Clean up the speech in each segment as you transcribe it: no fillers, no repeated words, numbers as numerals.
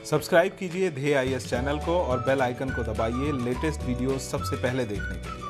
Subscribe कीजिए ध्येय IAS channel को और बेल आइकन को दबाइए लेटेस्ट वीडियो सबसे पहले देखने के लिए।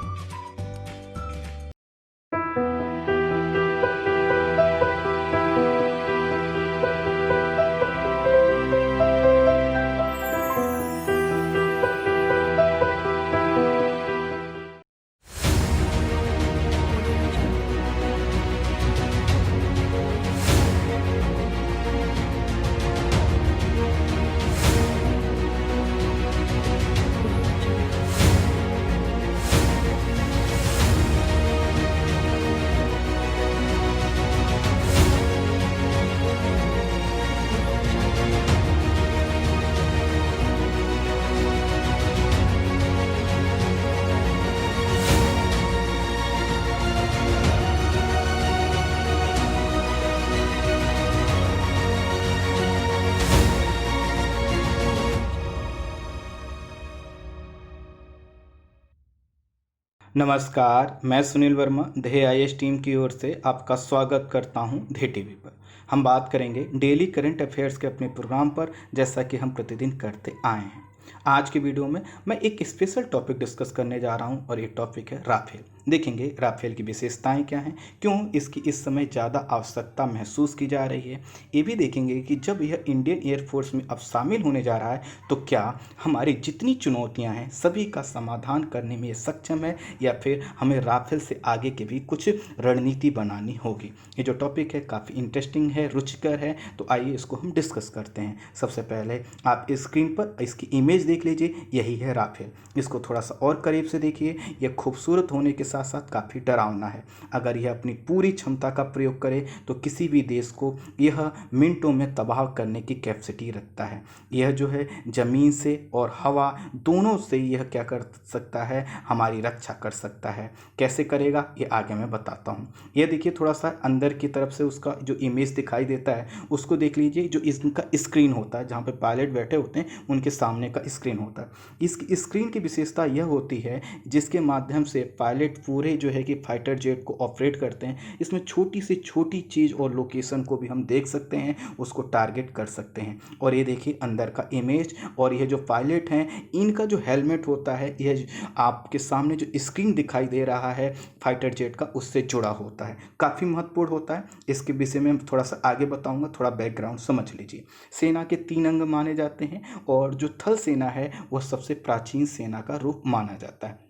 नमस्कार, मैं सुनील वर्मा ध्येय आईएएस टीम की ओर से आपका स्वागत करता हूं ध्येय टीवी पर। हम बात करेंगे डेली करंट अफेयर्स के अपने प्रोग्राम पर, जैसा कि हम प्रतिदिन करते आए हैं। आज की वीडियो में मैं एक स्पेशल टॉपिक डिस्कस करने जा रहा हूं और ये टॉपिक है राफेल। देखेंगे राफेल की विशेषताएं क्या हैं, क्यों इसकी इस समय ज़्यादा आवश्यकता महसूस की जा रही है। ये भी देखेंगे कि जब यह इंडियन एयरफोर्स में अब शामिल होने जा रहा है तो क्या हमारी जितनी चुनौतियां हैं सभी का समाधान करने में ये सक्षम है, या फिर हमें राफेल से आगे की भी कुछ रणनीति बनानी होगी। ये जो टॉपिक है काफ़ी इंटरेस्टिंग है, रुचिकर है, तो आइए इसको हम डिस्कस करते हैं। सबसे पहले आप स्क्रीन पर इसकी इमेज देख लीजिए, यही है राफेल। इसको थोड़ा सा और करीब से देखिए। यह खूबसूरत होने के साथ साथ काफ़ी डरावना है। अगर यह अपनी पूरी क्षमता का प्रयोग करे तो किसी भी देश को यह मिनटों में तबाह करने की कैपेसिटी रखता है। यह जो है ज़मीन से और हवा दोनों से यह क्या कर सकता है, हमारी रक्षा कर सकता है। कैसे करेगा ये आगे मैं बताता हूँ। यह देखिए थोड़ा सा अंदर की तरफ से उसका जो इमेज दिखाई देता है उसको देख लीजिए। जो इसका स्क्रीन होता है, जहाँ पे पायलट बैठे होते हैं उनके सामने का स्क्रीन होता है। इस स्क्रीन की विशेषता यह होती है जिसके माध्यम से पायलट पूरे जो है कि फाइटर जेट को ऑपरेट करते हैं। इसमें छोटी से छोटी चीज़ और लोकेशन को भी हम देख सकते हैं, उसको टारगेट कर सकते हैं। और ये देखिए अंदर का इमेज, और यह जो पायलट हैं इनका जो हेलमेट होता है, यह आपके सामने जो स्क्रीन दिखाई दे रहा है फाइटर जेट का, उससे जुड़ा होता है। काफ़ी महत्वपूर्ण होता है। इसके विषय में थोड़ा सा आगे बताऊंगा, थोड़ा बैकग्राउंड समझ लीजिए। सेना के 3 अंग माने जाते हैं, और जो थल सेना है वह सबसे प्राचीन सेना का रूप माना जाता है।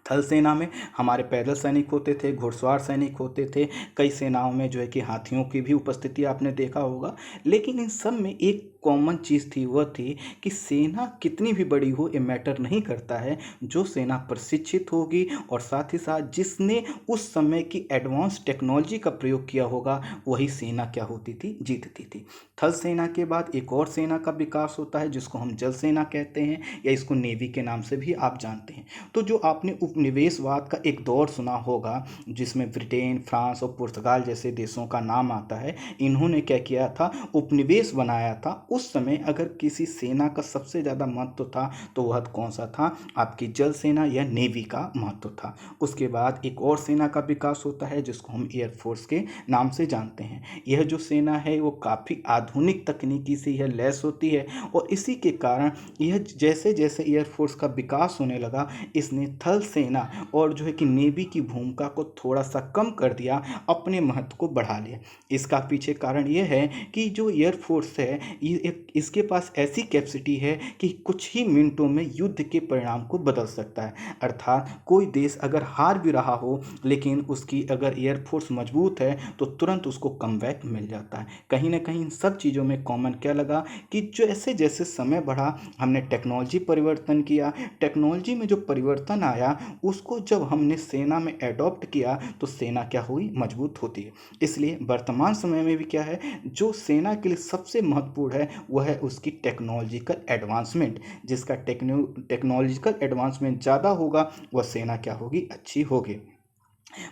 थल सेना में हमारे पैदल सैनिक होते थे, घुड़सवार सैनिक होते थे। कई सेनाओं में जो है कि हाथियों की भी उपस्थिति आपने देखा होगा। लेकिन इन सब में एक कॉमन चीज़ थी, वह थी कि सेना कितनी भी बड़ी हो ये मैटर नहीं करता है। जो सेना प्रशिक्षित होगी और साथ ही साथ जिसने उस समय की एडवांस टेक्नोलॉजी का प्रयोग किया होगा, वही सेना क्या होती थी, जीतती थी। थल सेना के बाद एक और सेना का विकास होता है जिसको हम जल सेना कहते हैं, या इसको नेवी के नाम से भी आप जानते हैं। तो जो आपने उपनिवेशवाद का एक दौर सुना होगा जिसमें ब्रिटेन, फ्रांस और पुर्तगाल जैसे देशों का नाम आता है, इन्होंने क्या किया था, उपनिवेश बनाया था। उस समय अगर किसी सेना का सबसे ज़्यादा महत्व था तो वह कौन सा था, आपकी जल सेना या नेवी का महत्व था। उसके बाद एक और सेना का विकास होता है जिसको हम एयरफोर्स के नाम से जानते हैं। यह जो सेना है वो काफ़ी आधुनिक तकनीकी से यह लैस होती है, और इसी के कारण यह जैसे जैसे एयरफोर्स का विकास होने लगा, इसने थल सेना और जो है कि नेवी की भूमिका को थोड़ा सा कम कर दिया, अपने महत्व को बढ़ा लिया। इसका पीछे कारण यह है कि जो एयरफोर्स है इसके पास ऐसी कैपेसिटी है कि कुछ ही मिनटों में युद्ध के परिणाम को बदल सकता है। अर्थात कोई देश अगर हार भी रहा हो लेकिन उसकी अगर एयरफोर्स मजबूत है तो तुरंत उसको कमबैक मिल जाता है। कहीं ना कहीं इन सब चीज़ों में कॉमन क्या लगा कि जैसे जैसे समय बढ़ा हमने टेक्नोलॉजी परिवर्तन किया। टेक्नोलॉजी में जो परिवर्तन आया उसको जब हमने सेना में एडॉप्ट किया तो सेना क्या हुई, मजबूत होती है। इसलिए वर्तमान समय में भी क्या है, जो सेना के लिए सबसे महत्वपूर्ण है वह है उसकी टेक्नोलॉजिकल एडवांसमेंट। जिसका टेक्नोलॉजिकल एडवांसमेंट ज़्यादा होगा वह सेना क्या होगी, अच्छी होगी।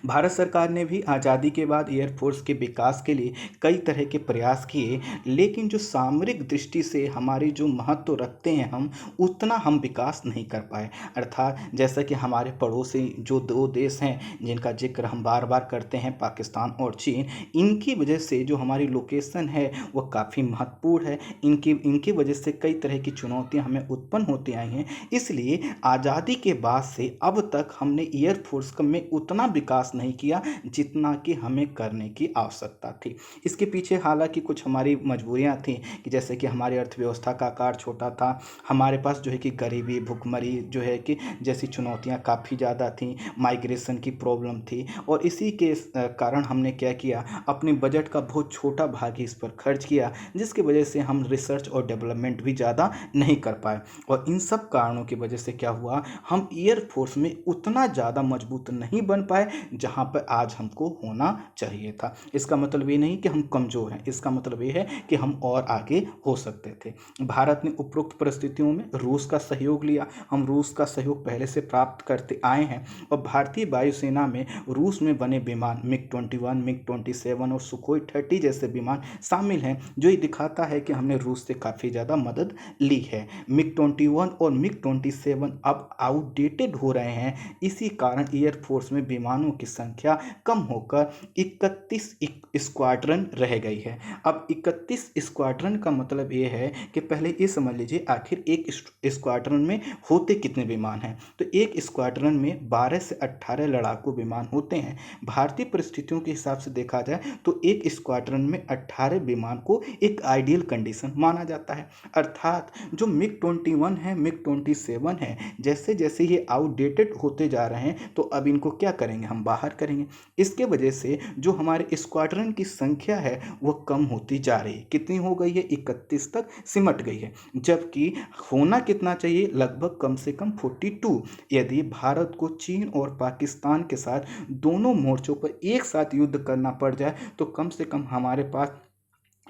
भारत सरकार ने भी आज़ादी के बाद एयरफोर्स के विकास के लिए कई तरह के प्रयास किए, लेकिन जो सामरिक दृष्टि से हमारी जो महत्व रखते हैं उतना हम विकास नहीं कर पाए। अर्थात जैसा कि हमारे पड़ोसी जो दो देश हैं जिनका जिक्र हम बार बार करते हैं, पाकिस्तान और चीन, इनकी वजह से जो हमारी लोकेशन है वह काफ़ी महत्वपूर्ण है। इनकी इनकी वजह से कई तरह की चुनौतियाँ हमें उत्पन्न होती आई हैं। इसलिए आज़ादी के बाद से अब तक हमने एयरफोर्स में उतना विकास नहीं किया जितना कि हमें करने की आवश्यकता थी। इसके पीछे हालांकि कुछ हमारी मजबूरियां थी कि जैसे कि हमारी अर्थव्यवस्था का आकार छोटा था, हमारे पास जो है कि गरीबी, भुखमरी जो है कि जैसी चुनौतियां काफ़ी ज़्यादा थीं, माइग्रेशन की प्रॉब्लम थी, और इसी के कारण हमने क्या किया, अपने बजट का बहुत छोटा भाग ही इस पर खर्च किया, जिसकी वजह से हम रिसर्च और डेवलपमेंट भी ज़्यादा नहीं कर पाए। और इन सब कारणों की वजह से क्या हुआ, हम एयरफोर्स में उतना ज़्यादा मजबूत नहीं बन पाए जहाँ पर आज हमको होना चाहिए था। इसका मतलब ये नहीं कि हम कमज़ोर हैं, इसका मतलब ये है कि हम और आगे हो सकते थे। भारत ने उपरोक्त परिस्थितियों में रूस का सहयोग लिया। हम रूस का सहयोग पहले से प्राप्त करते आए हैं, और भारतीय वायुसेना में रूस में बने विमान MiG-21, MiG-27 और सुखोई 30 जैसे विमान शामिल हैं, जो ये दिखाता है कि हमने रूस से काफ़ी ज़्यादा मदद ली है। MiG-21 और MiG-27 अब आउटडेटेड हो रहे हैं, इसी कारण एयरफोर्स में विमानों की संख्या कम होकर 31 स्क्वाड्रन रह गई है। अब 31 स्क्वाड्रन का मतलब ये है कि पहले ये समझ लीजिए आखिर एक स्क्वाड्रन में होते कितने विमान हैं। तो एक स्क्वाड्रन में 12 से 18 लड़ाकू विमान होते हैं। भारतीय परिस्थितियों के हिसाब से देखा जाए तो एक स्क्वाड्रन में 18 विमान को एक आइडियल कंडीशन माना जाता है। अर्थात जो MiG-21 है, MiG-27 है, जैसे जैसे ये आउटडेटेड होते जा रहे हैं तो अब इनको क्या करेंगे, हम बाहर करेंगे। इसके वजह से जो हमारे स्क्वाड्रन की संख्या है वह कम होती जा रही है। कितनी हो गई है, 31 तक सिमट गई है, जबकि होना कितना चाहिए, लगभग कम से कम 42। यदि भारत को चीन और पाकिस्तान के साथ दोनों मोर्चों पर एक साथ युद्ध करना पड़ जाए तो कम से कम हमारे पास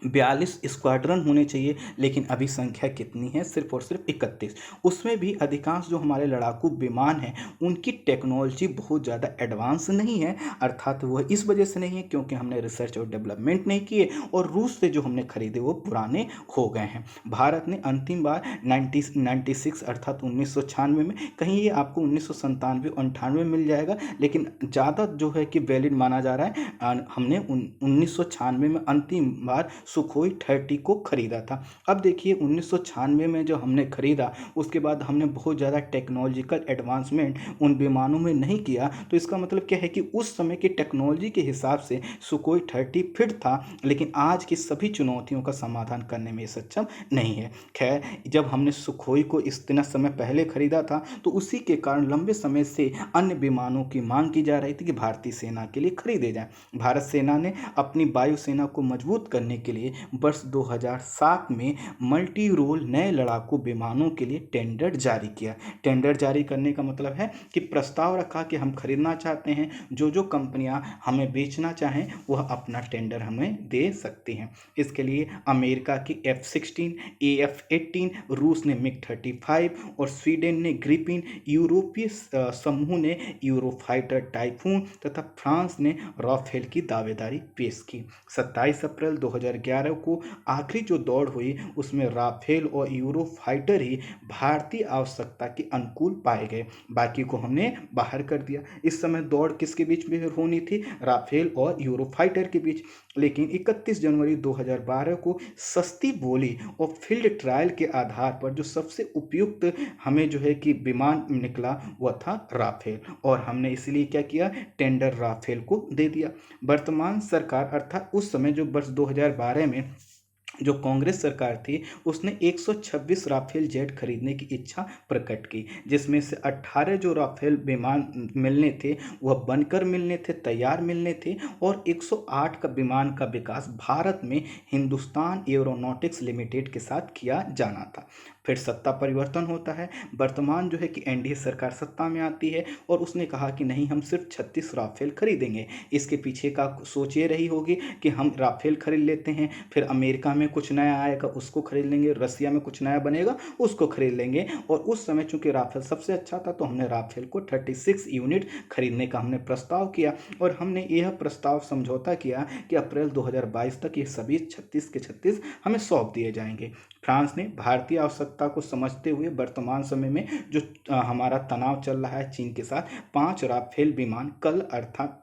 42 स्क्वाड्रन होने चाहिए, लेकिन अभी संख्या कितनी है, सिर्फ और सिर्फ 31। उसमें भी अधिकांश जो हमारे लड़ाकू विमान हैं उनकी टेक्नोलॉजी बहुत ज़्यादा एडवांस नहीं है। अर्थात वह इस वजह से नहीं है क्योंकि हमने रिसर्च और डेवलपमेंट नहीं किए, और रूस से जो हमने खरीदे वो पुराने हो गए हैं। भारत ने अंतिम बार 96 अर्थात 1996 में, कहीं ये आपको 1997-98 मिल जाएगा, लेकिन ज़्यादा जो है कि वैलिड माना जा रहा है, हमने 1996 में अंतिम बार सुखोई 30 को खरीदा था। अब देखिए 1996 में जो हमने खरीदा उसके बाद हमने बहुत ज़्यादा टेक्नोलॉजिकल एडवांसमेंट उन विमानों में नहीं किया, तो इसका मतलब क्या है कि उस समय की टेक्नोलॉजी के हिसाब से सुखोई 30 फिट था, लेकिन आज की सभी चुनौतियों का समाधान करने में सक्षम नहीं है। खैर, जब हमने सुखोई को इतना समय पहले खरीदा था तो उसी के कारण लंबे समय से अन्य विमानों की मांग की जा रही थी कि भारतीय सेना के लिए खरीदे जाएं। भारत सेना ने अपनी वायुसेना को मजबूत करने के लिए वर्ष 2007 में मल्टी रोल नए लड़ाकू विमानों के लिए टेंडर जारी किया। टेंडर जारी करने का मतलब है कि प्रस्ताव रखा कि हम खरीदना चाहते हैं, जो कंपनियां हमें बेचना चाहें वह अपना टेंडर हमें दे सकती हैं। इसके लिए अमेरिका की F-16, AF-18, रूस ने MiG-35 और स्वीडन ने ग्रिपिन, यूरोपीय समूह ने यूरोफाइटर टाइफून तथा फ्रांस ने राफेल की दावेदारी पेश की। 27 अप्रैल 2011 को आखिरी जो दौड़ हुई उसमें राफेल और यूरोफाइटर ही भारतीय आवश्यकता के अनुकूल पाए गए, बाकी को हमने बाहर कर दिया। इस समय दौड़ किसके बीच में होनी थी, राफेल और यूरोफाइटर के बीच। लेकिन 31 जनवरी 2012 को सस्ती बोली और फील्ड ट्रायल के आधार पर जो सबसे उपयुक्त हमें जो है कि विमान निकला वह था राफेल, और हमने इसलिए क्या किया, टेंडर राफेल को दे दिया। वर्तमान सरकार अर्थात उस समय जो वर्ष 2012 में जो कांग्रेस सरकार थी उसने 126 राफेल जेट खरीदने की इच्छा प्रकट की, जिसमें से 18 जो राफेल विमान मिलने थे वह बनकर मिलने थे, तैयार मिलने थे, और 108 का विमान का विकास भारत में हिंदुस्तान एरोनॉटिक्स लिमिटेड के साथ किया जाना था। फिर सत्ता परिवर्तन होता है, वर्तमान जो है कि एनडीए सरकार सत्ता में आती है और उसने कहा कि नहीं, हम सिर्फ 36 राफेल खरीदेंगे। इसके पीछे का सोच ये रही होगी कि हम राफेल खरीद लेते हैं, फिर अमेरिका में कुछ नया आएगा उसको खरीद लेंगे, रसिया में कुछ नया बनेगा उसको खरीद लेंगे। और उस समय चूंकि राफेल सबसे अच्छा था तो हमने राफेल को 36 यूनिट खरीदने का हमने प्रस्ताव किया और हमने यह प्रस्ताव समझौता किया कि अप्रैल 2022 तक ये सभी 36 के 36 हमें सौंप दिए जाएंगे। फ्रांस ने भारतीय आवश्यकता को समझते हुए वर्तमान समय में जो हमारा तनाव चल रहा है चीन के साथ, 5 राफेल विमान कल अर्थात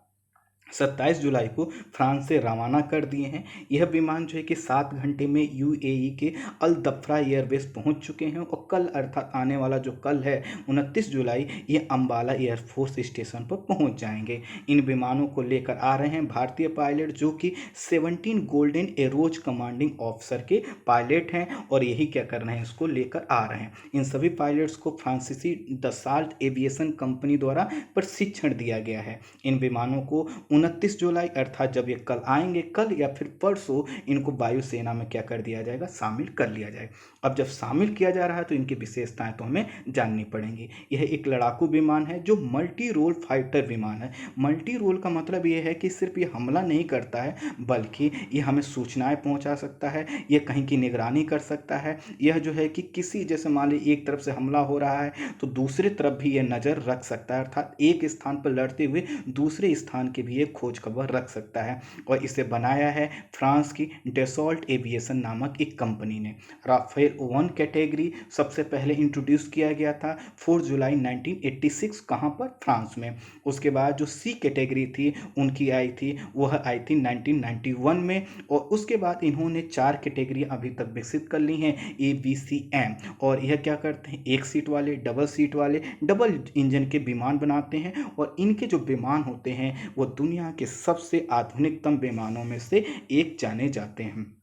27 जुलाई को फ्रांस से रवाना कर दिए हैं। यह विमान जो है कि 7 घंटे में यूएई के अल दफ्रा एयरबेस पहुंच चुके हैं और कल अर्थात आने वाला जो कल है 29 जुलाई, ये अम्बाला एयरफोर्स स्टेशन पर पहुंच जाएंगे। इन विमानों को लेकर आ रहे हैं भारतीय पायलट जो कि 17 गोल्डन एरोज कमांडिंग ऑफिसर के पायलट हैं और यही क्या कर रहे हैं, इसको लेकर आ रहे हैं। इन सभी पायलट्स को फ्रांसीसी दसाल्ट एविएशन कंपनी द्वारा प्रशिक्षण दिया गया है। इन विमानों को 29 जुलाई अर्थात जब ये कल आएंगे, कल या फिर परसों इनको वायुसेना में क्या कर दिया जाएगा, शामिल कर लिया जाएगा। अब जब शामिल किया जा रहा है तो इनकी विशेषताएं तो हमें जाननी पड़ेंगी। यह एक लड़ाकू विमान है जो मल्टी रोल फाइटर विमान है। मल्टी रोल का मतलब यह है कि सिर्फ ये हमला नहीं करता है बल्कि ये हमें सूचनाएं पहुंचा सकता है, यह कहीं की निगरानी कर सकता है। यह जो है कि किसी जैसे मान लीजिए एक तरफ से हमला हो रहा है तो दूसरी तरफ भी यह नज़र रख सकता है, अर्थात एक स्थान पर लड़ते हुए दूसरे स्थान की भी खोज खबर रख सकता है। और इसे बनाया है फ्रांस की डेसॉल्ट एविएशन नामक एक कंपनी ने। राफेल 1 कैटेगरी सबसे पहले इंट्रोड्यूस किया गया था 4 जुलाई 1986, कहां पर, फ्रांस में। उसके बाद जो सी कैटेगरी थी उनकी आई थी, वह आई थी 1991 में। और उसके बाद इन्होंने 4 कैटेगरी अभी तक विकसित कर ली हैं, ABCM। और यह क्या करते हैं, एक सीट वाले, डबल सीट वाले, डबल इंजन के विमान बनाते हैं और इनके जो विमान होते हैं वो दुनिया के सबसे आधुनिकतम विमानों में से एक जाने जाते हैं।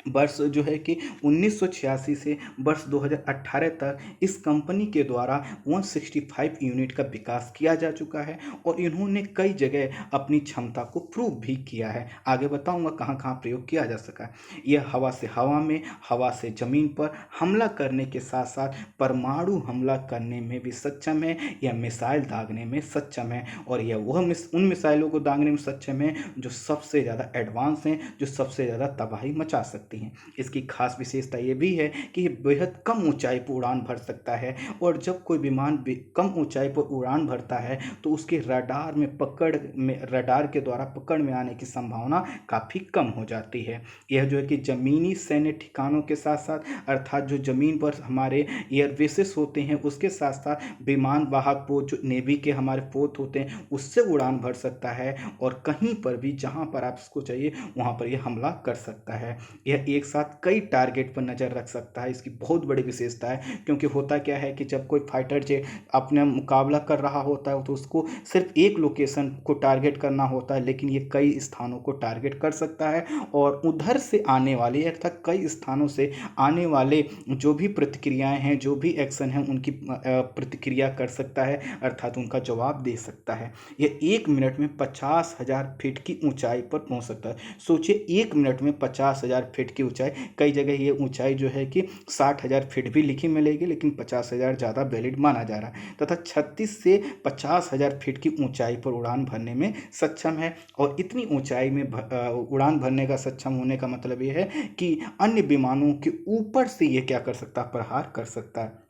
वर्ष जो है कि 1986 से वर्ष 2018 तक इस कंपनी के द्वारा 165 यूनिट का विकास किया जा चुका है और इन्होंने कई जगह अपनी क्षमता को प्रूव भी किया है। आगे बताऊंगा कहाँ कहाँ प्रयोग किया जा सका है। यह हवा से हवा में, हवा से ज़मीन पर हमला करने के साथ साथ परमाणु हमला करने में भी सक्षम है, यह मिसाइल दागने में सक्षम है और यह उन मिसाइलों को दागने में सक्षम है जो सबसे ज़्यादा एडवांस हैं, जो सबसे ज़्यादा तबाही मचा सकती हैं। इसकी खास विशेषता ये भी है कि ये बेहद कम ऊंचाई पर उड़ान भर सकता है और जब कोई विमान कम ऊंचाई पर उड़ान भरता है तो उसके रडार के द्वारा पकड़ में आने की संभावना काफ़ी कम हो जाती है। यह जो है कि ज़मीनी सैन्य ठिकानों के साथ साथ अर्थात जो ज़मीन पर हमारे एयरबेसेस होते हैं उसके साथ साथ विमान वाहक पोत, जो नेवी के हमारे पोत होते हैं, उससे उड़ान भर सकता है और कहीं पर भी जहाँ पर आप इसको चाहिए वहाँ पर यह हमला कर सकता है। यह एक साथ कई टारगेट पर नज़र रख सकता है, इसकी बहुत बड़ी विशेषता है। क्योंकि होता क्या है कि जब कोई फाइटर जेट अपने मुकाबला कर रहा होता है तो उसको सिर्फ एक लोकेशन को टारगेट करना होता है, लेकिन ये कई स्थानों को टारगेट कर सकता है और उधर से आने वाले अर्थात कई स्थानों से आने वाले जो भी प्रतिक्रियाएं हैं, जो भी एक्शन हैं, उनकी प्रतिक्रिया कर सकता है, अर्थात उनका जवाब दे सकता है। यह 1 मिनट में 50,000 फीट की ऊंचाई पर पहुंच सकता है। सोचिए 1 मिनट में 50,000 फीट की ऊंचाई। कई जगह ये ऊंचाई जो है कि 60,000 फीट भी लिखी मिलेगी, लेकिन 50,000 ज़्यादा वैलिड माना जा रहा है। तथा 36 से 50,000 फीट की ऊंचाई पर उड़ान भरने में सक्षम है और इतनी ऊंचाई में उड़ान भरने का सक्षम होने का मतलब ये है कि अन्य विमानों के ऊपर से ये क्या कर सकता है, प्रहार कर सकता है।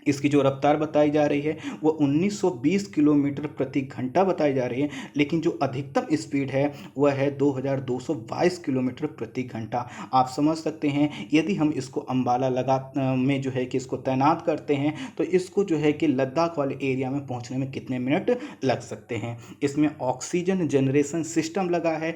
इसकी जो रफ्तार बताई जा रही है वो 1920 किलोमीटर प्रति घंटा बताई जा रही है, लेकिन जो अधिकतम स्पीड है वह है 2222 किलोमीटर प्रति घंटा। आप समझ सकते हैं यदि हम इसको अम्बाला में जो है कि इसको तैनात करते हैं तो इसको जो है कि लद्दाख वाले एरिया में पहुंचने में कितने मिनट लग सकते हैं। इसमें ऑक्सीजन जनरेशन सिस्टम लगा है।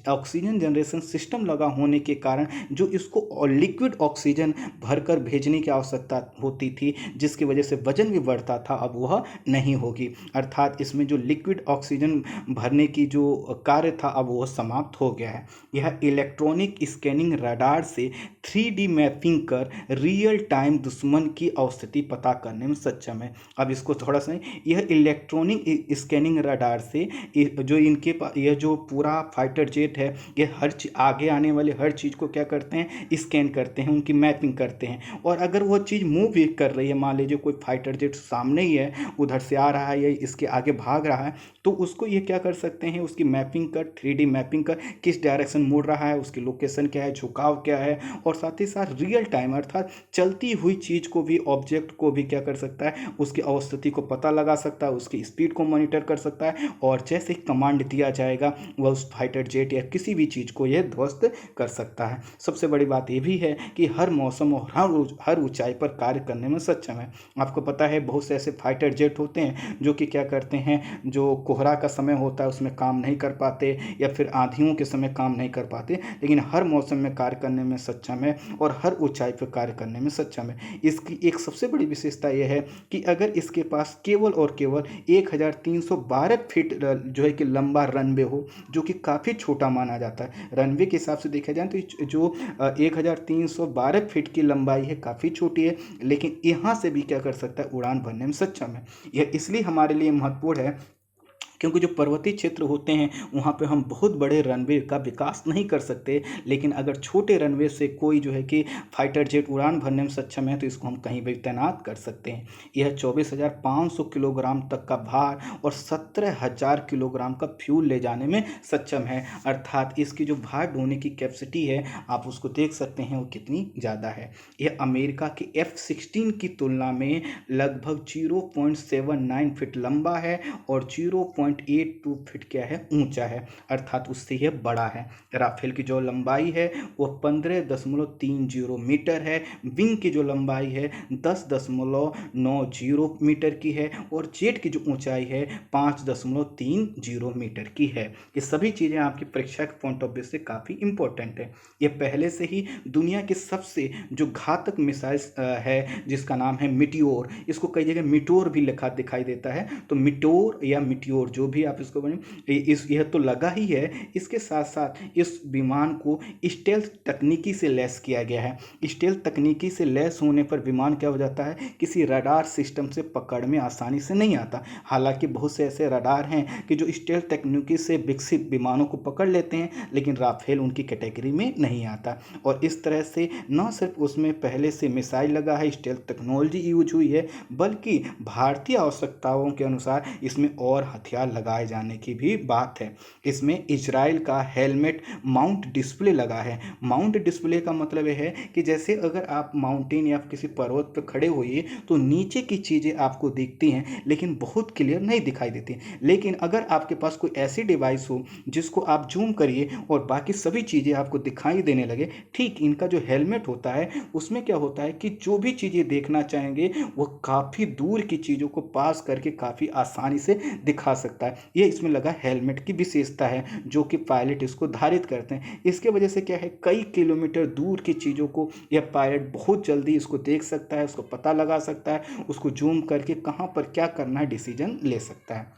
ऑक्सीजन जनरेशन सिस्टम लगा होने के कारण जो इसको लिक्विड ऑक्सीजन भरकर भेजने की आवश्यकता होती थी, जिस जिसकी वजह से वजन भी बढ़ता था, अब वह नहीं होगी। अर्थात इसमें जो लिक्विड ऑक्सीजन भरने की जो कार्य था अब वह समाप्त हो गया है। यह इलेक्ट्रॉनिक स्कैनिंग रडार से 3D मैपिंग कर रियल टाइम दुश्मन की अवस्थिति पता करने में सक्षम है। अब इसको थोड़ा सा, यह इलेक्ट्रॉनिक स्कैनिंग रडार से जो इनके पास यह जो पूरा फाइटर जेट है, ये हर आगे आने वाले हर चीज़ को क्या करते हैं, स्कैन करते हैं, उनकी मैपिंग करते हैं। और अगर वह चीज़ मूव भी कर रही है, मान लीजिए कोई फाइटर जेट सामने ही है, उधर से आ रहा है या इसके आगे भाग रहा है, तो उसको ये क्या कर सकते हैं, उसकी मैपिंग कर 3D मैपिंग कर किस डायरेक्शन मुड़ रहा है, उसकी लोकेशन क्या है, झुकाव क्या है, और साथ ही साथ रियल टाइम अर्थात चलती हुई चीज़ को भी, ऑब्जेक्ट को भी क्या कर सकता है, उसकी अवस्थिति को पता लगा सकता है, उसकी स्पीड को मॉनिटर कर सकता है, और जैसे ही कमांड दिया जाएगा वह उस फाइटर जेट या किसी भी चीज़ को यह ध्वस्त कर सकता है। सबसे बड़ी बात यह भी है कि हर मौसम और हर ऊंचाई पर कार्य करने में सक्षम है। आपको पता है बहुत से ऐसे फाइटर जेट होते हैं जो कि क्या करते हैं, जो कोहरा का समय होता है उसमें काम नहीं कर पाते, या फिर आंधियों के समय काम नहीं कर पाते, लेकिन हर मौसम में कार्य करने में सक्षम है और हर ऊंचाई पर कार्य करने में सक्षम है। इसकी एक सबसे बड़ी विशेषता यह है कि अगर इसके पास केवल और केवल 1312 फीट जो है कि लंबा रनवे हो, जो कि काफ़ी छोटा माना जाता है। रनवे के हिसाब से देखा जाए तो जो 1312 फीट की लंबाई है काफ़ी छोटी है, लेकिन यहाँ से भी क्या कर सकता है, उड़ान भरने में सक्षम है। यह इसलिए हमारे लिए महत्वपूर्ण है क्योंकि जो पर्वतीय क्षेत्र होते हैं वहाँ पे हम बहुत बड़े रनवे का विकास नहीं कर सकते, लेकिन अगर छोटे रनवे से कोई जो है कि फाइटर जेट उड़ान भरने में सक्षम है तो इसको हम कहीं भी तैनात कर सकते हैं। यह 24,500 किलोग्राम तक का भार और 17,000 किलोग्राम का फ्यूल ले जाने में सक्षम है। अर्थात इसकी जो भार ढोने की कैपेसिटी है आप उसको देख सकते हैं वो कितनी ज़्यादा है। यह अमेरिका के F-16 की तुलना में लगभग 0.79 फीट लंबा है और 0.82 फीट क्या है, ऊंचा है, अर्थात उससे यह बड़ा है। राफेल की जो लंबाई है वो 15.30 मीटर है, विंग की जो लंबाई है 10.90 मीटर की है, और जेट की जो ऊंचाई है 5.30 मीटर की है। ये सभी चीज़ें आपकी परीक्षा के पॉइंट ऑफ व्यू से काफ़ी इंपॉर्टेंट है। ये पहले से ही दुनिया की सबसे जो घातक मिसाइल है जिसका नाम है मिटियोर, इसको कई जगह मिटोर भी लिखा दिखाई देता है, तो मिटोर या मिटियोर जो भी आप इसको बने, यह तो लगा ही है। इसके साथ साथ इस विमान को स्टेल्थ तकनीकी से लैस किया गया है। स्टेल्थ तकनीकी से लैस होने पर विमान क्या हो जाता है, किसी रडार सिस्टम से पकड़ में आसानी से नहीं आता। हालांकि बहुत से ऐसे रडार हैं कि जो स्टेल्थ तकनीकी से विकसित विमानों को पकड़ लेते हैं, लेकिन राफेल उनकी कैटेगरी में नहीं आता। और इस तरह से न सिर्फ उसमें पहले से मिसाइल लगा है, स्टेल्थ टेक्नोलॉजी यूज हुई है, बल्कि भारतीय आवश्यकताओं के अनुसार इसमें और हथियार लगाए जाने की भी बात है। इसमें इजराइल का हेलमेट माउंट डिस्प्ले लगा है। माउंट डिस्प्ले का मतलब है कि जैसे अगर आप माउंटेन या किसी पर्वत पर खड़े होइए तो नीचे की चीज़ें आपको दिखती हैं लेकिन बहुत क्लियर नहीं दिखाई देती, लेकिन अगर आपके पास कोई ऐसी डिवाइस हो जिसको आप जूम करिए और बाकी सभी चीज़ें आपको दिखाई देने लगे, ठीक इनका जो हेलमेट होता है उसमें क्या होता है कि जो भी चीज़ें देखना चाहेंगे वो काफ़ी दूर की चीज़ों को पास करके काफ़ी आसानी से दिखा सकता है। ये इसमें लगा हेलमेट की विशेषता है जो कि पायलट इसको धारित करते हैं। इसके वजह से क्या है, कई किलोमीटर दूर की चीज़ों को यह पायलट बहुत जल्दी इसको देख सकता है, उसको पता लगा सकता है, उसको जूम करके कहाँ पर क्या करना है डिसीजन ले सकता है।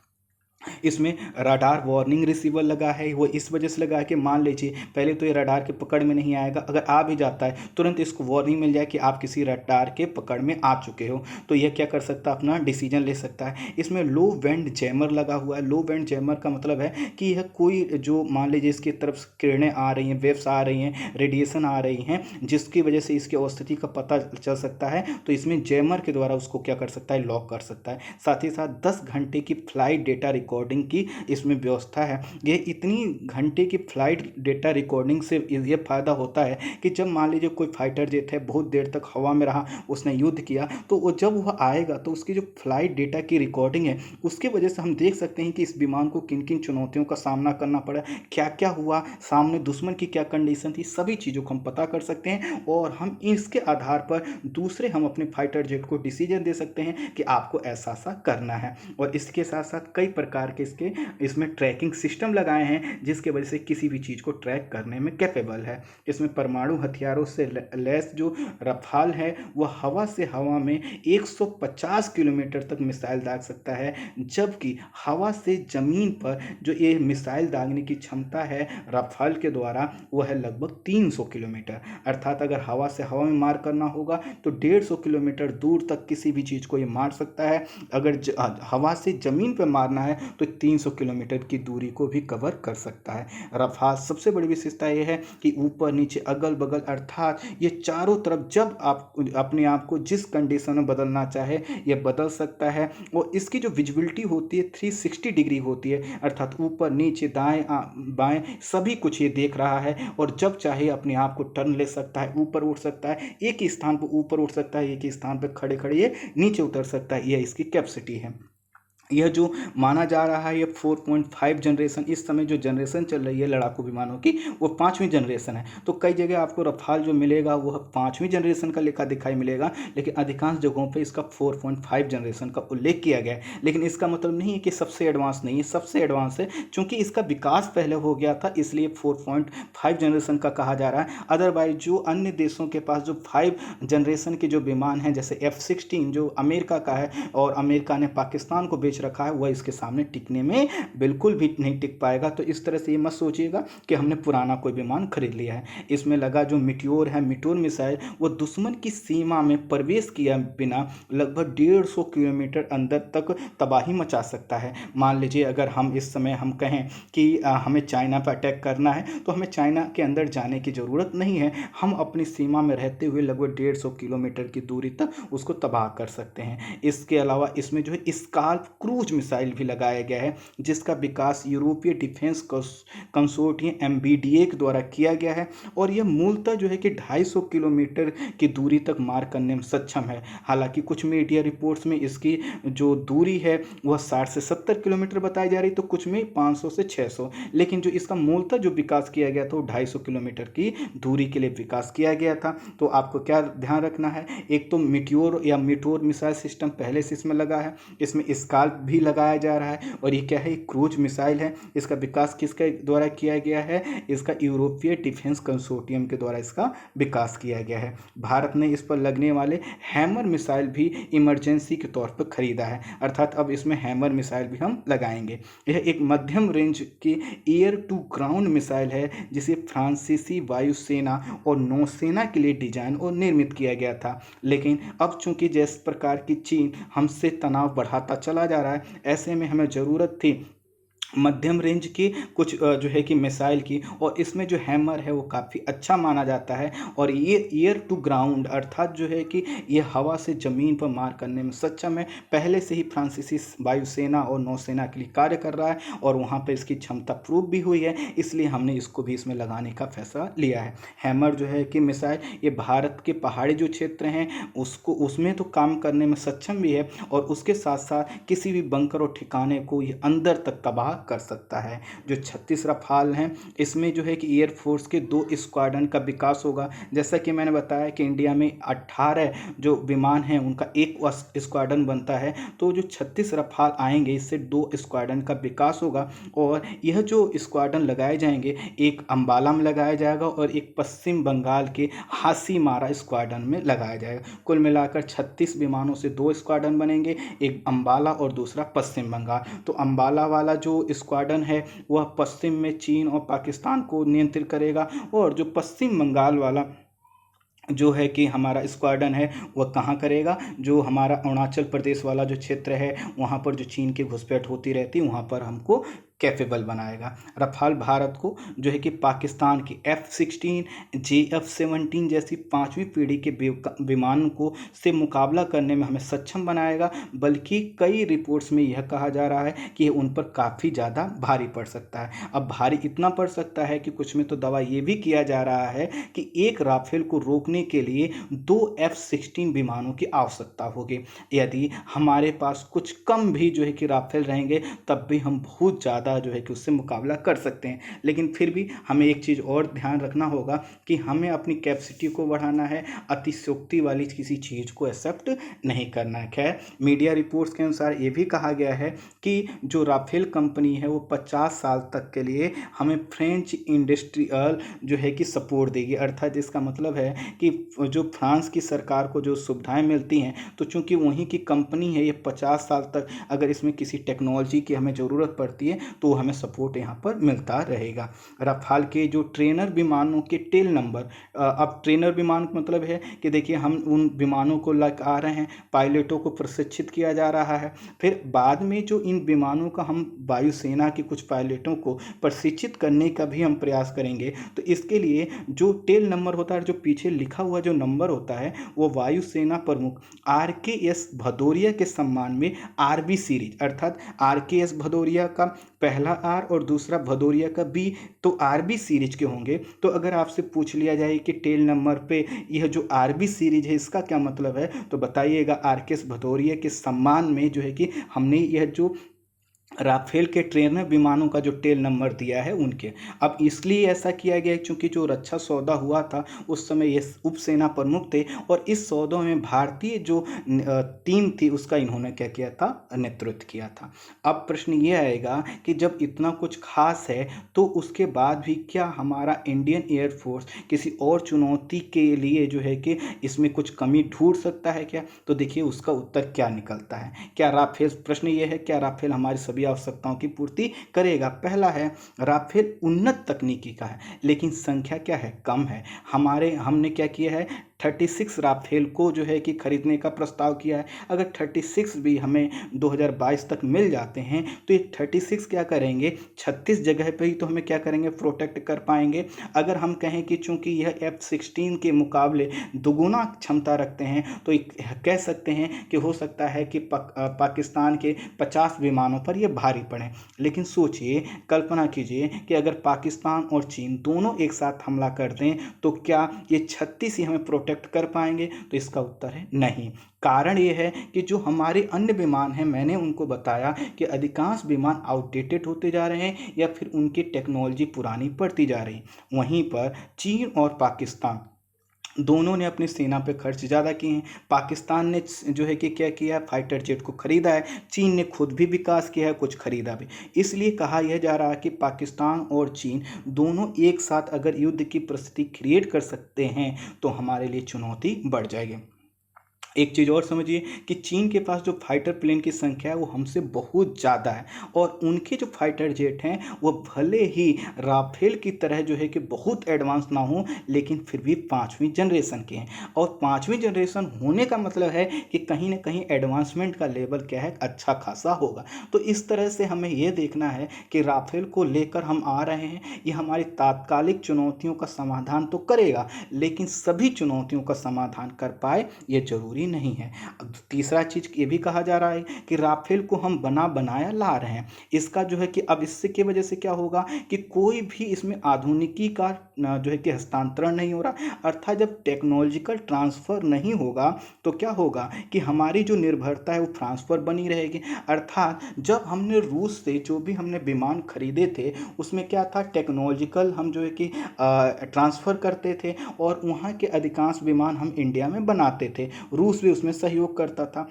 इसमें रडार वार्निंग रिसीवर लगा है। वो इस वजह से लगा है कि मान लीजिए पहले तो ये रडार के पकड़ में नहीं आएगा, अगर आ भी जाता है तुरंत इसको वार्निंग मिल जाए कि आप किसी रडार के पकड़ में आ चुके हो, तो यह क्या कर सकता है, अपना डिसीजन ले सकता है। इसमें लो बैंड जैमर लगा हुआ है। लो बैंड जैमर का मतलब है कि यह कोई जो मान लीजिए इसकी तरफ किरणें आ रही हैं, वेव्स आ रही हैं, रेडिएशन आ रही हैं, जिसकी वजह से इसकी अवस्थिति का पता चल सकता है, तो इसमें जैमर के द्वारा उसको क्या कर सकता है, लॉक कर सकता है। साथ ही साथ 10 घंटे की फ्लाइट डेटा रिकॉर्डिंग की इसमें व्यवस्था है। ये इतनी घंटे की फ्लाइट डेटा रिकॉर्डिंग से ये फायदा होता है कि जब मान लीजिए कोई फाइटर जेट है बहुत देर तक हवा में रहा, उसने युद्ध किया, तो वो जब वह आएगा तो उसकी जो फ्लाइट डेटा की रिकॉर्डिंग है उसके वजह से हम देख सकते हैं कि इस विमान को किन किन चुनौतियों का सामना करना पड़ा, क्या क्या हुआ, सामने दुश्मन की क्या कंडीशन थी, सभी चीज़ों को हम पता कर सकते हैं और हम इसके आधार पर दूसरे हम अपने फाइटर जेट को डिसीजन दे सकते हैं कि आपको ऐसा करना है। और इसके साथ साथ कई प्रकार प्रकार के इसके इसमें ट्रैकिंग सिस्टम लगाए हैं, जिसके वजह से किसी भी चीज़ को ट्रैक करने में कैपेबल है। इसमें परमाणु हथियारों से लैस जो रफाल है वह हवा से हवा में 150 किलोमीटर तक मिसाइल दाग सकता है, जबकि हवा से ज़मीन पर जो ये मिसाइल दागने की क्षमता है रफाल के द्वारा वह है लगभग 300 किलोमीटर। अर्थात अगर हवा से हवा में मार करना होगा तो 150 किलोमीटर दूर तक किसी भी चीज़ को ये मार सकता है। अगर हवा से ज़मीन पर मारना है तो 300 किलोमीटर की दूरी को भी कवर कर सकता है। रफाल सबसे बड़ी विशेषता यह है कि ऊपर नीचे अगल बगल अर्थात ये चारों तरफ जब आप अपने आप को जिस कंडीशन में बदलना चाहे ये बदल सकता है। और इसकी जो विजिबिलिटी होती है 360 डिग्री होती है, अर्थात ऊपर नीचे दाएं बाएं सभी कुछ ये देख रहा है, और जब चाहे अपने आप को टर्न ले सकता है, ऊपर उठ सकता है, एक ही स्थान पर ऊपर उठ सकता है, एक ही स्थान पर खड़े खड़े ये नीचे उतर सकता है। यह इसकी कैपेसिटी है। यह जो माना जा रहा है ये 4.5 जनरेशन, इस समय जो जनरेशन चल रही है लड़ाकू विमानों की वो 5वीं जनरेशन है। तो कई जगह आपको रफाल जो मिलेगा वह 5वीं जनरेशन का लिखा दिखाई मिलेगा, लेकिन अधिकांश जगहों पे इसका 4.5 जनरेशन का उल्लेख किया गया है। लेकिन इसका मतलब नहीं है कि सबसे एडवांस नहीं है, सबसे एडवांस है। चूँकि इसका विकास पहले हो गया था इसलिए 4.5 जनरेशन का कहा जा रहा है। अदरवाइज जो अन्य देशों के पास जो 5 जनरेशन के जो विमान हैं, जैसे F-16 जो अमेरिका का है और अमेरिका ने पाकिस्तान को बेच रखा है, वह इसके सामने टिकने में बिल्कुल भी नहीं टिक पाएगा। तो इस तरह से ये मत सोचिएगा कि हमने पुराना कोई विमान खरीद लिया है। इसमें लगा जो मिट्योर है, मिट्योर मिसाइल, वो दुश्मन की सीमा में प्रवेश किया बिना लगभग 150 किलोमीटर अंदर तक तबाही मचा सकता है। मान लीजिए अगर हम इस समय हम कहें कि हमें चाइना पर अटैक करना है तो हमें चाइना के अंदर जाने की ज़रूरत नहीं है, हम अपनी सीमा में रहते हुए लगभग 150 किलोमीटर की दूरी तक उसको तबाह कर सकते हैं। इसके अलावा इसमें जो है स्काल्प क्रूज मिसाइल भी लगाया गया है, जिसका विकास यूरोपीय डिफेंस कंसोर्टियम MBDA के द्वारा किया गया है, और यह मूलतः जो है कि 250 किलोमीटर की दूरी तक मार करने में सक्षम है। हालांकि कुछ मीडिया रिपोर्ट्स में इसकी जो दूरी है वह 60 से 70 किलोमीटर बताई जा रही, तो कुछ में 500 से 600, लेकिन जो इसका मूलतः जो विकास किया गया था वो 250 किलोमीटर की दूरी के लिए विकास किया गया था। तो आपको क्या ध्यान रखना है, एक तो मिट्योर या मिट्योर मिसाइल सिस्टम पहले से इसमें लगा है, इसमें स्काल्प भी लगाया जा रहा है, और ये क्या है, क्रूज मिसाइल है। इसका विकास किसके द्वारा किया गया है, इसका यूरोपीय डिफेंस कंसोर्टियम के द्वारा इसका विकास किया गया है। भारत ने इस पर लगने वाले हैमर मिसाइल भी इमरजेंसी के तौर पर खरीदा है, अर्थात अब इसमें हैमर मिसाइल भी हम लगाएंगे। यह एक मध्यम रेंज की एयर टू ग्राउंड मिसाइल है, जिसे फ्रांसीसी वायुसेना और नौसेना के लिए डिजाइन और निर्मित किया गया था। लेकिन अब चूंकि जिस प्रकार की चीन हमसे तनाव बढ़ाता चला जा रहा है, ऐसे में हमें ज़रूरत थी मध्यम रेंज की कुछ जो है कि मिसाइल की, और इसमें जो हैमर है वो काफ़ी अच्छा माना जाता है। और ये एयर टू ग्राउंड अर्थात जो है कि ये हवा से ज़मीन पर मार करने में सक्षम है। पहले से ही फ्रांसीसी वायुसेना और नौसेना के लिए कार्य कर रहा है, और वहाँ पर इसकी क्षमता प्रूव भी हुई है, इसलिए हमने इसको भी इसमें लगाने का फैसला लिया है। हैमर जो है कि मिसाइल ये भारत के पहाड़ी जो क्षेत्र हैं उसमें तो काम करने में सक्षम भी है, और उसके साथ साथ किसी भी बंकर और ठिकाने को ये अंदर तक तबाह कर सकता है। जो 36 रफाल हैं इसमें जो है कि एयरफोर्स के 2 स्क्वाड्रन का विकास होगा। जैसा कि मैंने बताया कि इंडिया में 18 जो विमान हैं उनका एक स्क्वाड्रन बनता है, तो जो 36 रफाल आएंगे इससे 2 स्क्वाड्रन का विकास होगा। और यह जो स्क्वाड्रन लगाए जाएंगे, एक अंबाला में लगाया जाएगा और एक पश्चिम बंगाल के हासीमारा स्क्वाड्रन में लगाया जाएगा। कुल मिलाकर 36 विमानों से 2 स्क्वाड्रन बनेंगे, एक अंबाला और दूसरा पश्चिम बंगाल। तो अंबाला वाला जो स्क्वाड्रन है वह पश्चिम में चीन और पाकिस्तान को नियंत्रित करेगा, और जो पश्चिम बंगाल वाला जो है कि हमारा स्क्वाड्रन है वह कहाँ करेगा, जो हमारा अरुणाचल प्रदेश वाला जो क्षेत्र है वहाँ पर जो चीन की घुसपैठ होती रहती वहाँ पर हमको कैपेबल बनाएगा। रफाल भारत को जो है कि पाकिस्तान की F-16 JF-17 जैसी 5वीं पीढ़ी के विमान को से मुकाबला करने में हमें सक्षम बनाएगा, बल्कि कई रिपोर्ट्स में यह कहा जा रहा है कि उन पर काफ़ी ज़्यादा भारी पड़ सकता है। अब भारी इतना पड़ सकता है कि कुछ में तो दावा ये भी किया जा रहा है कि एक राफेल को रोकने के लिए 2 F-16 विमानों की आवश्यकता होगी। यदि हमारे पास कुछ कम भी जो है कि राफेल रहेंगे तब भी हम बहुत ज़्यादा ज़्यादा जो है कि उससे मुकाबला कर सकते हैं। लेकिन फिर भी हमें एक चीज़ और ध्यान रखना होगा कि हमें अपनी कैपेसिटी को बढ़ाना है, अतिशयोक्ति वाली किसी चीज़ को एक्सेप्ट नहीं करना है। खैर, मीडिया रिपोर्ट्स के अनुसार ये भी कहा गया है कि जो राफेल कंपनी है वो 50 साल तक के लिए हमें फ्रेंच इंडस्ट्रियल जो है कि सपोर्ट देगी। अर्थात इसका मतलब है कि जो फ्रांस की सरकार को जो सुविधाएं मिलती हैं, तो चूंकि वहीं की कंपनी है, ये 50 साल तक अगर इसमें किसी टेक्नोलॉजी की हमें ज़रूरत पड़ती है तो हमें सपोर्ट यहाँ पर मिलता रहेगा। रफाल के जो ट्रेनर विमानों के टेल नंबर, अब ट्रेनर विमान का मतलब है कि देखिए हम उन विमानों को लग आ रहे हैं, पायलटों को प्रशिक्षित किया जा रहा है, फिर बाद में जो इन विमानों का हम वायुसेना के कुछ पायलटों को प्रशिक्षित करने का भी हम प्रयास करेंगे। तो इसके लिए जो टेल नंबर होता है, जो पीछे लिखा हुआ जो नंबर होता है, वो वायुसेना प्रमुख RKS भदौरिया के सम्मान में RB सीरीज, अर्थात RKS भदौरिया का पहला R और दूसरा भदौरिया का B, तो RB सीरीज के होंगे। तो अगर आपसे पूछ लिया जाए कि टेल नंबर पे यह जो RB सीरीज है इसका क्या मतलब है, तो बताइएगा RKS भदौरिया के सम्मान में जो है कि हमने यह जो राफेल के ट्रेनर विमानों का जो टेल नंबर दिया है उनके। अब इसलिए ऐसा किया गया क्योंकि जो रक्षा सौदा हुआ था उस समय ये उप सेना प्रमुख थे और इस सौदों में भारतीय जो टीम थी उसका इन्होंने क्या किया था, नेतृत्व किया था। अब प्रश्न ये आएगा कि जब इतना कुछ खास है तो उसके बाद भी क्या हमारा इंडियन एयरफोर्स किसी और चुनौती के लिए जो है कि इसमें कुछ कमी ढूंढ सकता है क्या? तो देखिए उसका उत्तर क्या निकलता है। क्या राफेल, प्रश्न ये है, क्या राफेल हमारी सभी आवश्यकताओं की पूर्ति करेगा? पहला है, राफेल उन्नत तकनीकी का है लेकिन संख्या क्या है, कम है। हमने क्या किया है, 36 राफेल को जो है कि खरीदने का प्रस्ताव किया है। अगर 36 भी हमें 2022 तक मिल जाते हैं तो ये 36 क्या करेंगे, 36 जगह पे ही तो हमें क्या करेंगे, प्रोटेक्ट कर पाएंगे। अगर हम कहें कि चूंकि यह F-16 के मुकाबले दुगुना क्षमता रखते हैं तो कह सकते हैं कि हो सकता है कि पाकिस्तान के 50 विमानों पर यह भारी पड़े। लेकिन सोचिए, कल्पना कीजिए कि अगर पाकिस्तान और चीन दोनों एक साथ हमला कर दें तो क्या ये 36 ही हमें प्रोटेक्ट कर पाएंगे? तो इसका उत्तर है नहीं। कारण ये है कि जो हमारे अन्य विमान हैं, मैंने उनको बताया कि अधिकांश विमान आउटडेटेड होते जा रहे हैं या फिर उनकी टेक्नोलॉजी पुरानी पड़ती जा रही। वहीं पर चीन और पाकिस्तान दोनों ने अपनी सेना पे खर्च ज़्यादा किए हैं। पाकिस्तान ने जो है कि क्या किया, फाइटर जेट को खरीदा है। चीन ने खुद भी विकास किया है, कुछ खरीदा भी। इसलिए कहा यह जा रहा है कि पाकिस्तान और चीन दोनों एक साथ अगर युद्ध की परिस्थिति क्रिएट कर सकते हैं तो हमारे लिए चुनौती बढ़ जाएगी। एक चीज़ और समझिए कि चीन के पास जो फाइटर प्लेन की संख्या है वो हमसे बहुत ज़्यादा है और उनके जो फाइटर जेट हैं वो भले ही राफेल की तरह जो है कि बहुत एडवांस ना हो लेकिन फिर भी 5वीं जनरेशन के हैं। और 5वीं जनरेशन होने का मतलब है कि कहीं ना कहीं एडवांसमेंट का लेवल क्या है, अच्छा खासा होगा। तो इस तरह से हमें ये देखना है कि राफेल को लेकर हम आ रहे हैं, ये हमारी तात्कालिक चुनौतियों का समाधान तो करेगा लेकिन सभी चुनौतियों का समाधान कर पाए ये जरूरी नहीं है। अब तीसरा चीज ये भी कहा जा रहा है कि राफेल को हम बनाया ला रहे हैं। इसका जो है कि अब इससे की वजह से क्या होगा कि कोई भी इसमें आधुनिकी का जो है कि हस्तांतरण नहीं हो रहा। अर्थात जब टेक्नोलॉजिकल ट्रांसफर नहीं होगा तो क्या होगा कि हमारी जो निर्भरता है वो फ्रांस पर बनी रहेगी। अर्थात जब हमने रूस से जो भी हमने विमान खरीदे थे उसमें क्या था, टेक्नोलॉजिकल हम जो है कि ट्रांसफ़र करते थे और वहाँ के अधिकांश विमान हम इंडिया में बनाते थे, रूस भी उसमें सहयोग करता था।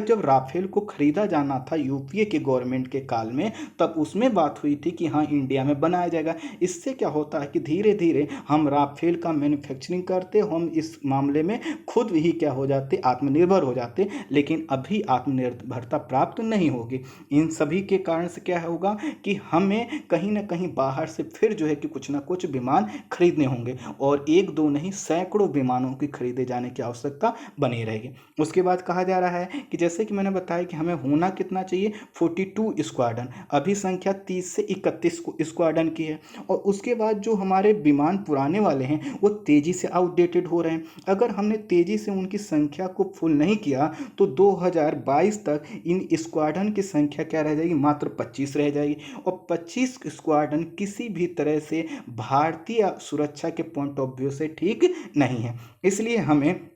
जब राफेल को खरीदा जाना था यूपीए के गवर्नमेंट के काल में, तब उसमें बात हुई थी कि हाँ इंडिया में बनाया जाएगा। इससे क्या होता है कि धीरे धीरे हम राफेल का मैन्युफैक्चरिंग करते, हम इस मामले में खुद ही क्या हो जाते, आत्मनिर्भर हो जाते। लेकिन अभी आत्मनिर्भरता प्राप्त नहीं होगी। इन सभी के कारण से क्या होगा कि हमें कहीं ना कहीं बाहर से फिर जो है कि कुछ ना कुछ विमान खरीदने होंगे और एक दो नहीं सैकड़ों विमानों की खरीदे जाने की आवश्यकता बनी रहेगी। उसके बाद कहा जा रहा है कि जैसे कि मैंने बताया कि हमें होना कितना चाहिए, 42 स्क्वाड्रन। अभी संख्या 30 से 31 स्क्वाड्रन की है और उसके बाद जो हमारे विमान पुराने वाले हैं वो तेज़ी से आउटडेटेड हो रहे हैं। अगर हमने तेज़ी से उनकी संख्या को फुल नहीं किया तो 2022 तक इन स्क्वाड्रन की संख्या क्या रह जाएगी, मात्र 25 रह जाएगी। और 25 स्क्वाड्रन किसी भी तरह से भारतीय सुरक्षा के पॉइंट ऑफ व्यू से ठीक नहीं है। इसलिए हमें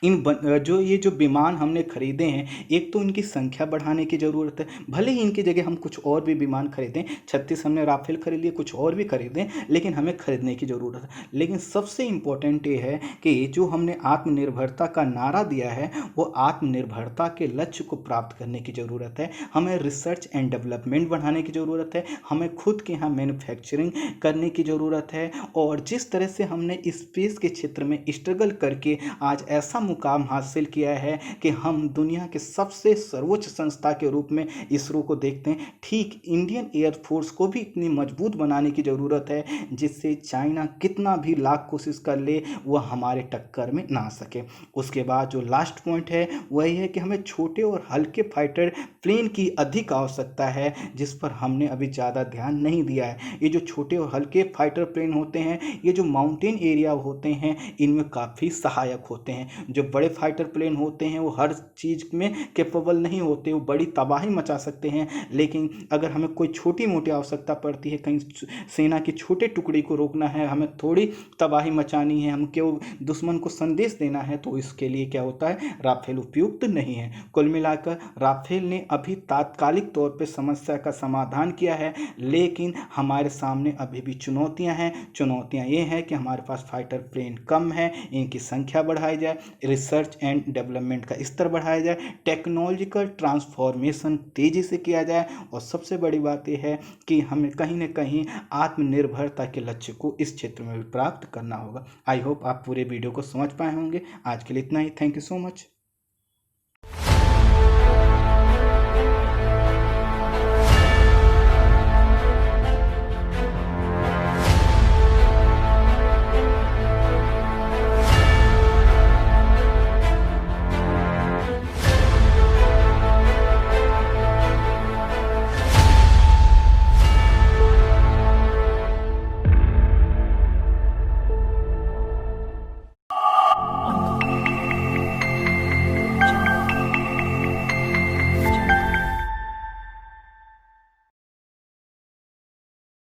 जो ये जो विमान हमने खरीदे हैं, एक तो इनकी संख्या बढ़ाने की ज़रूरत है। भले ही इनकी जगह हम कुछ और भी विमान खरीदें, 36 हमने राफेल खरीद लिए, कुछ और भी खरीदें, लेकिन हमें खरीदने की ज़रूरत है। लेकिन सबसे इम्पोर्टेंट ये है कि जो हमने आत्मनिर्भरता का नारा दिया है, वो आत्मनिर्भरता के लक्ष्य को प्राप्त करने की ज़रूरत है। हमें रिसर्च एंड डेवलपमेंट बढ़ाने की ज़रूरत है, हमें खुद के यहाँ मैन्युफैक्चरिंग करने की ज़रूरत है। और जिस तरह से हमने स्पेस के क्षेत्र में स्ट्रगल करके आज ऐसा मुकाम हासिल किया है कि हम दुनिया के सबसे सर्वोच्च संस्था के रूप में इसरो को देखते हैं, ठीक इंडियन एयरफोर्स को भी इतनी मजबूत बनाने की ज़रूरत है जिससे चाइना कितना भी लाख कोशिश कर ले वह हमारे टक्कर में ना आ सके। उसके बाद जो लास्ट पॉइंट है वही है कि हमें छोटे और हल्के फाइटर प्लेन की अधिक आवश्यकता है, जिस पर हमने अभी ज़्यादा ध्यान नहीं दिया है। ये जो छोटे और हल्के फाइटर प्लेन होते हैं, ये जो माउंटेन एरिया होते हैं, इनमें काफ़ी सहायक होते हैं। जो बड़े फाइटर प्लेन होते हैं वो हर चीज़ में कैपेबल नहीं होते, वो बड़ी तबाही मचा सकते हैं। लेकिन अगर हमें कोई छोटी मोटी आवश्यकता पड़ती है, कहीं सेना की छोटे टुकड़ी को रोकना है, हमें थोड़ी तबाही मचानी है, हम क्यों दुश्मन को संदेश देना है, तो इसके लिए क्या होता है, राफेल उपयुक्त नहीं है। कुल मिलाकर राफेल ने अभी तात्कालिक तौर पे समस्या का समाधान किया है, लेकिन हमारे सामने अभी भी चुनौतियां हैं। चुनौतियां ये हैं कि हमारे पास फाइटर प्लेन कम है, इनकी संख्या बढ़ाई जाए, रिसर्च एंड डेवलपमेंट का स्तर बढ़ाया जाए, टेक्नोलॉजिकल ट्रांसफॉर्मेशन तेज़ी से किया जाए, और सबसे बड़ी बात यह है कि हमें कहीं ना कहीं आत्मनिर्भरता के लक्ष्य को इस क्षेत्र में भी प्राप्त करना होगा। आई होप आप पूरे वीडियो को समझ पाए होंगे। आज के लिए इतना ही। Thank you so much.